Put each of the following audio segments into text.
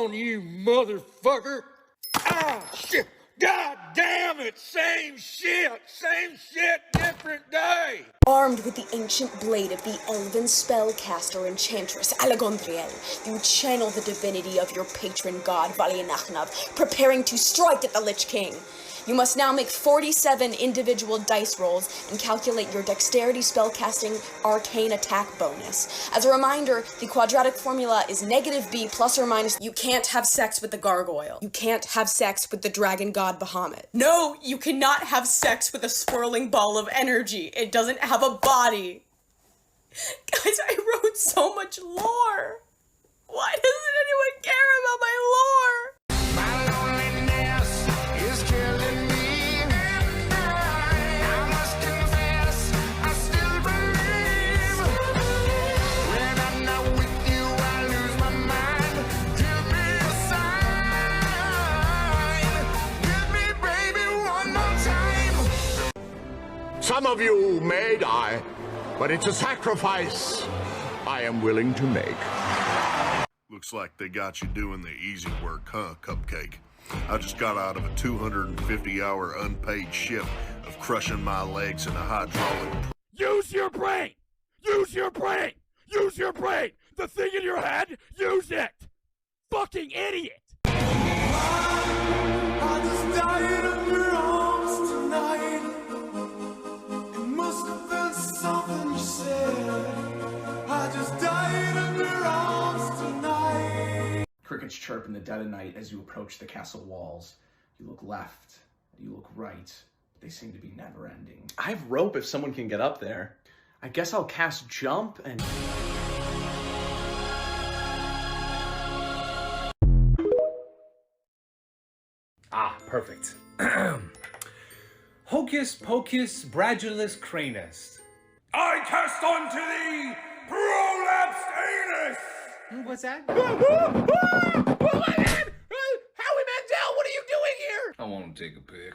on, you motherfucker! Ah, shit! God damn it! Same shit, different day! Armed with the ancient blade of the elven spellcaster enchantress Alagondriel, you channel the divinity of your patron god Valianachnav, preparing to strike at the Lich King. You must now make 47 individual dice rolls and calculate your dexterity spellcasting arcane attack bonus. As a reminder, the quadratic formula is -b plus or minus. You can't have sex with the gargoyle. You can't have sex with the dragon god Bahamut. No, you cannot have sex with a swirling ball of energy. It doesn't have a body. Guys, I wrote so much lore. Why doesn't anyone care about my lore? Some of you may die, but it's a sacrifice I am willing to make. Looks like they got you doing the easy work, huh, Cupcake? I just got out of a 250-hour unpaid shift of crushing my legs in a hydraulic... Use your brain! Use your brain! Use your brain! The thing in your head, use it! Fucking idiot! I just died of your arms tonight. It must have been something you said. I just died of your arms tonight. Crickets chirp in the dead of night as you approach the castle walls. You look left, you look right. They seem to be never-ending. I have rope if someone can get up there. I guess I'll cast jump and... Ah, perfect. Hocus pocus bradulus cranus. I cast unto thee prolapsed anus! What's that? Howie Mandel, what are you doing here? I want to take a pic.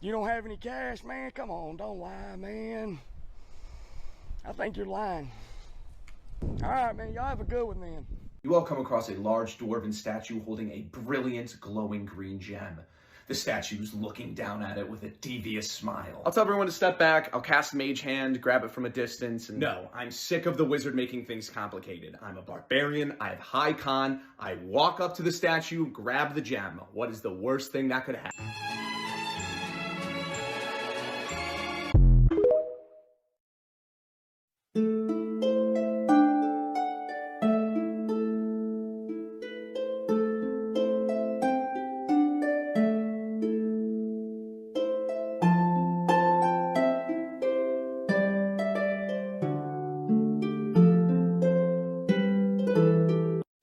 You don't have any cash, man? Come on, don't lie, man. I think you're lying. All right, man, y'all have a good one then. You all come across a large dwarven statue holding a brilliant, glowing green gem. The statue's looking down at it with a devious smile. I'll tell everyone to step back. I'll cast Mage Hand, grab it from a distance, and... No, I'm sick of the wizard making things complicated. I'm a barbarian, I have high con, I walk up to the statue, grab the gem. What is the worst thing that could happen?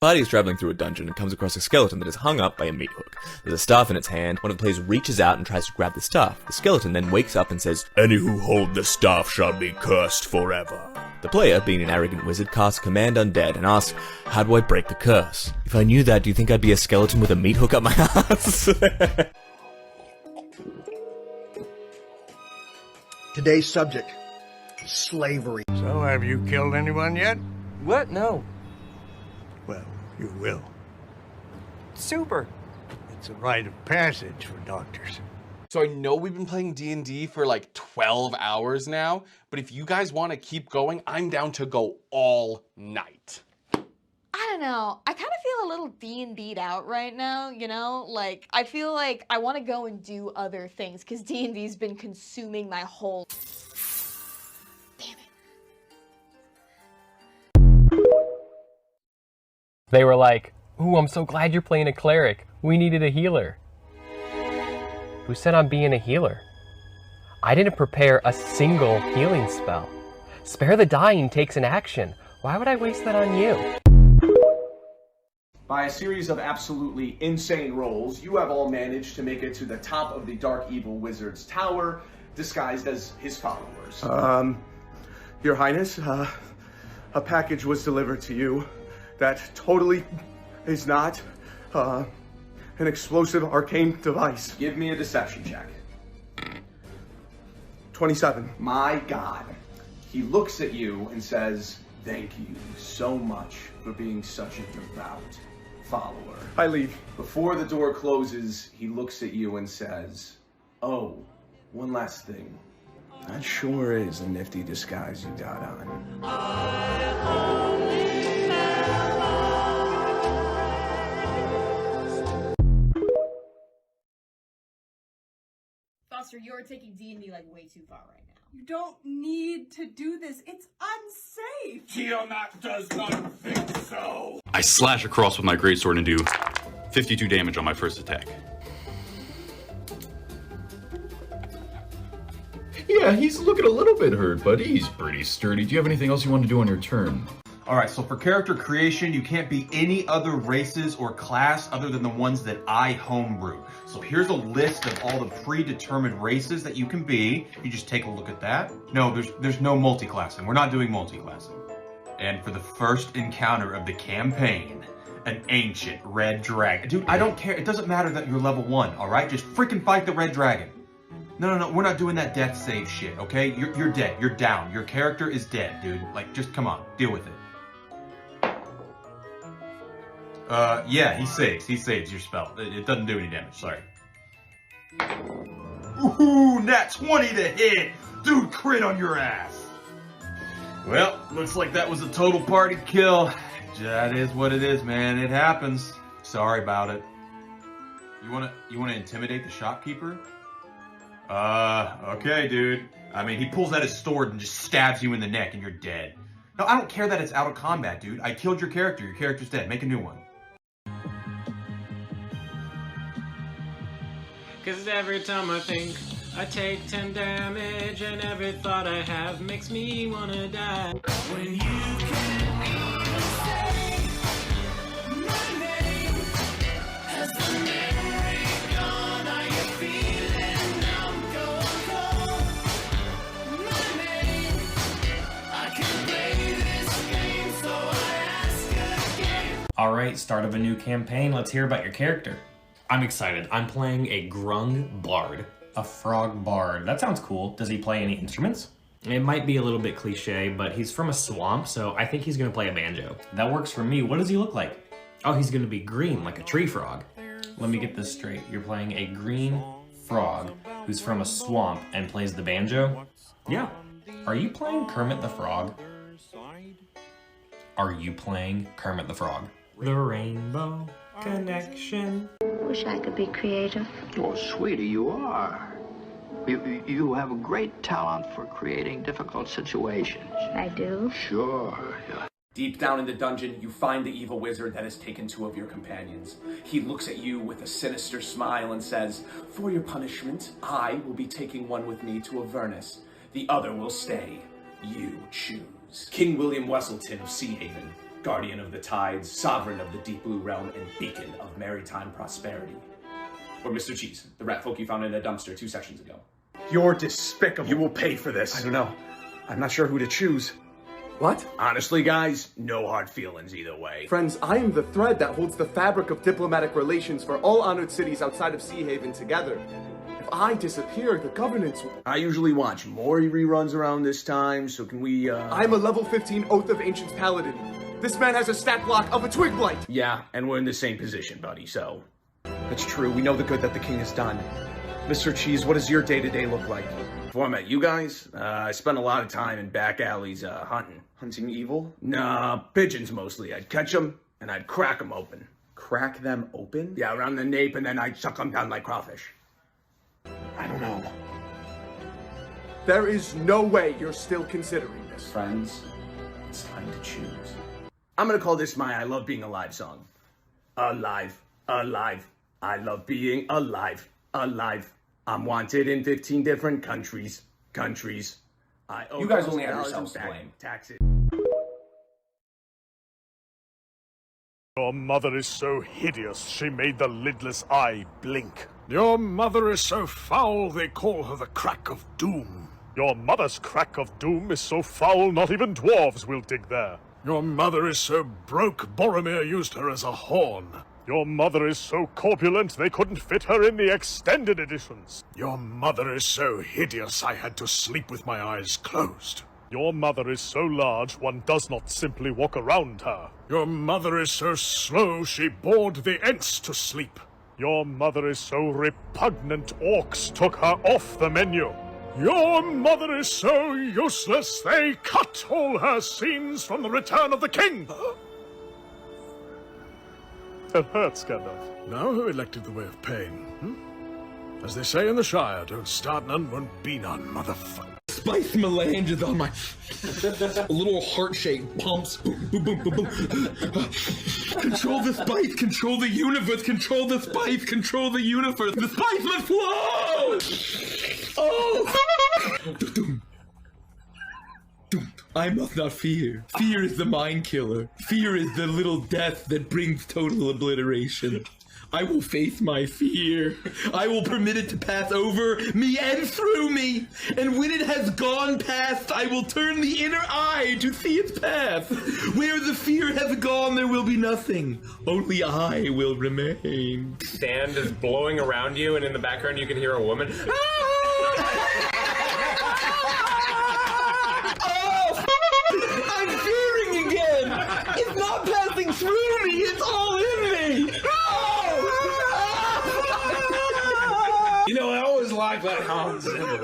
Party is traveling through a dungeon and comes across a skeleton that is hung up by a meat hook. There's a staff in its hand. One of the players reaches out and tries to grab the staff. The skeleton then wakes up and says, "Any who hold the staff shall be cursed forever." The player, being an arrogant wizard, casts Command Undead and asks, "How do I break the curse?" If I knew that, do you think I'd be a skeleton with a meat hook up my ass? Today's subject, slavery. So, have you killed anyone yet? What? No. Well, you will. Super. It's a rite of passage for doctors. So I know we've been playing D&D for like 12 hours now, but if you guys want to keep going, I'm down to go all night. I don't know. I kind of feel a little D&D'd out right now, you know? Like, I feel like I want to go and do other things because D&D's been consuming my whole... Damn it. They were like, "Ooh, I'm so glad you're playing a cleric. We needed a healer." Who said I'm being a healer? I didn't prepare a single healing spell. Spare the dying takes an action. Why would I waste that on you? By a series of absolutely insane rolls, you have all managed to make it to the top of the Dark Evil Wizard's tower, disguised as his followers. Your Highness, a package was delivered to you that totally is not, an explosive arcane device. Give me a deception check. 27. My God. He looks at you and says, "Thank you so much for being such a devout follower. I leave. Before the door closes, he looks at you and says, "Oh, one last thing. That sure is a nifty disguise you got on." Foster, you're taking D&D like way too far right now. You don't need to do this. It's unsafe. Tiamat does not think so. I slash across with my greatsword and do 52 damage on my first attack. Yeah, he's looking a little bit hurt, but he's pretty sturdy. Do you have anything else you want to do on your turn? Alright, so for character creation, you can't be any other races or class other than the ones that I homebrew. So here's a list of all the predetermined races that you can be. You just take a look at that. No, there's no multi-classing. We're not doing multi-classing. And for the first encounter of the campaign, an ancient red dragon. Dude, I don't care. It doesn't matter that you're level 1, alright? Just freaking fight the red dragon. No, we're not doing that death save shit, okay? You're dead. You're down. Your character is dead, dude. Like, just come on. Deal with it. Yeah, he saves. He saves your spell. It doesn't do any damage, sorry. Ooh, nat 20 to hit! Dude, crit on your ass! Well, looks like that was a total party kill. That is what it is, man. It happens. Sorry about it. You wanna intimidate the shopkeeper? Okay, dude. I mean, he pulls out his sword and just stabs you in the neck and you're dead. No, I don't care that it's out of combat, dude. I killed your character. Your character's dead. Make a new one. Cause every time I think I take 10 damage, and every thought I have makes me wanna die. When you can't even say my name, has the memory gone? Are you feeling numb? Go call my name. I can play this game, so I ask again. Alright, start of a new campaign. Let's hear about your character. I'm excited. I'm playing a grung bard. A frog bard. That sounds cool. Does he play any instruments? It might be a little bit cliche, but he's from a swamp, so I think he's gonna play a banjo. That works for me. What does he look like? Oh, he's gonna be green, like a tree frog. Let me get this straight. You're playing a green frog who's from a swamp and plays the banjo? Yeah. Are you playing Kermit the Frog? Are you playing Kermit the Frog? The Rainbow Connection. Wish I could be creative. Oh, sweetie, you are. You have a great talent for creating difficult situations. I do? Sure. Yeah. Deep down in the dungeon, you find the evil wizard that has taken 2 of your companions. He looks at you with a sinister smile and says, "For your punishment, I will be taking one with me to Avernus. The other will stay. You choose." King William Wesselton of Seahaven, guardian of the tides, sovereign of the deep blue realm, and beacon of maritime prosperity. Or Mr. Cheese, the rat folk you found in a dumpster 2 sections ago. You're despicable. You will pay for this. I don't know. I'm not sure who to choose. What? Honestly, guys, no hard feelings either way. Friends, I am the thread that holds the fabric of diplomatic relations for all honored cities outside of Seahaven together. If I disappear, the governance will... I usually watch more reruns around this time, so can we, I'm a level 15 Oath of Ancients Paladin. This man has a stat block of a twig blight. Yeah, and we're in the same position, buddy, so... That's true. We know the good that the king has done. Mr. Cheese, what does your day-to-day look like? Before I met you guys, I spent a lot of time in back alleys, hunting. Hunting evil? Nah, pigeons mostly. I'd catch them, and I'd crack them open. Crack them open? Yeah, around the nape, and then I'd suck them down like crawfish. I don't know. There is no way you're still considering this. Friends, it's time to choose. I'm gonna call this my I Love Being Alive song. Alive, alive. I love being alive, alive. I'm wanted in 15 different countries. You guys only have yourselves to blame. Taxes. Your mother is so hideous, she made the lidless eye blink. Your mother is so foul, they call her the Crack of Doom. Your mother's Crack of Doom is so foul, not even dwarves will dig there. Your mother is so broke, Boromir used her as a horn. Your mother is so corpulent, they couldn't fit her in the extended editions. Your mother is so hideous, I had to sleep with my eyes closed. Your mother is so large, one does not simply walk around her. Your mother is so slow, she bored the Ents to sleep. Your mother is so repugnant, orcs took her off the menu. Your mother is so useless, they cut all her scenes from The Return of the King. That hurts, Gandalf. Now who elected the way of pain? As they say in the Shire, don't start none, won't be none, motherfucker. Spice melange is on my a little heart-shaped pumps. Boom, boom, boom, boom, boom. Control the spice, control the universe, control the spice, control the universe. The spice must flow! Oh! I must not fear. Fear is the mind killer. Fear is the little death that brings total obliteration. I will face my fear. I will permit it to pass over me and through me. And when it has gone past, I will turn the inner eye to see its path. Where the fear has gone, there will be nothing. Only I will remain. Sand is blowing around you, and in the background you can hear a woman. Oh! I'm fearing again! It's not passing through me, it's all in me! You know, I always like that Hans Zimmer.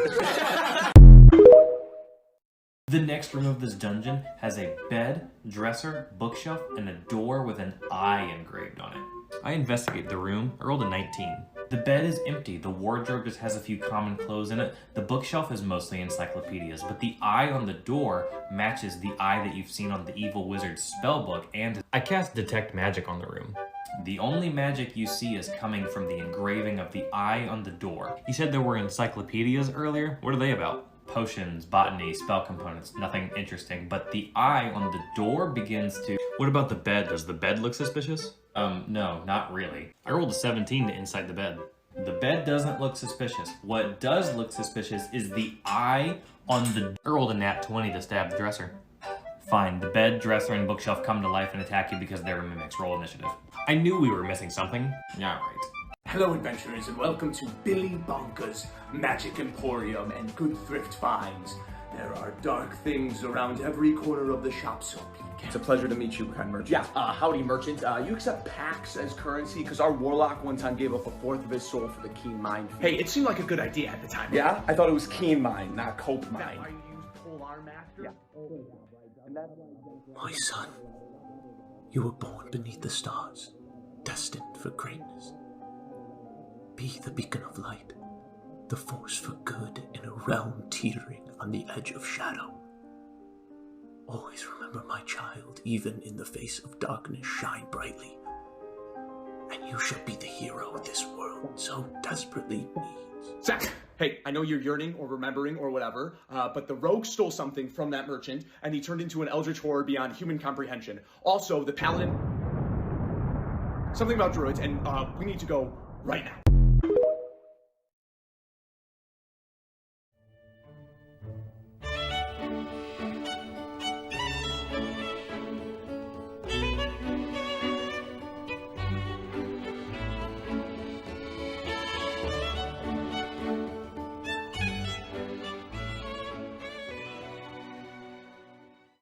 The next room of this dungeon has a bed, dresser, bookshelf, and a door with an eye engraved on it. I investigate the room. I rolled a 19. The bed is empty. The wardrobe just has a few common clothes in it. The bookshelf is mostly encyclopedias, but the eye on the door matches the eye that you've seen on the Evil Wizard's spellbook, and I cast Detect Magic on the room. The only magic you see is coming from the engraving of the eye on the door. You said there were encyclopedias earlier? What are they about? Potions, botany, spell components, nothing interesting, but the eye on the door begins to... What about the bed? Does the bed look suspicious? No, not really. I rolled a 17 to inside the bed. The bed doesn't look suspicious. What does look suspicious is the eye on the... I rolled a nat 20 to stab the dresser. Fine, the bed, dresser, and bookshelf come to life and attack you because they're mimics. Roll initiative. I knew we were missing something. Yeah, right. Hello adventurers and welcome to Billy Bonka's Magic Emporium and Good Thrift Finds. There are dark things around every corner of the shop, so peek. It's a pleasure to meet you, kind merchant. Yeah, howdy merchant. You accept packs as currency? Because our warlock one time gave up a fourth of his soul for the keen mind. Hey, it seemed like a good idea at the time. Yeah? I thought it was keen mind, not cope mind. Yeah. My son, you were born beneath the stars, destined for greatness. Be the beacon of light, the force for good in a realm teetering on the edge of shadow. Always remember, my child, even in the face of darkness, shine brightly. And you shall be the hero this world so desperately needs. Zach, hey, I know you're yearning or remembering or whatever, but the rogue stole something from that merchant, and he turned into an eldritch horror beyond human comprehension. Also, the paladin... Something about druids, and we need to go right now.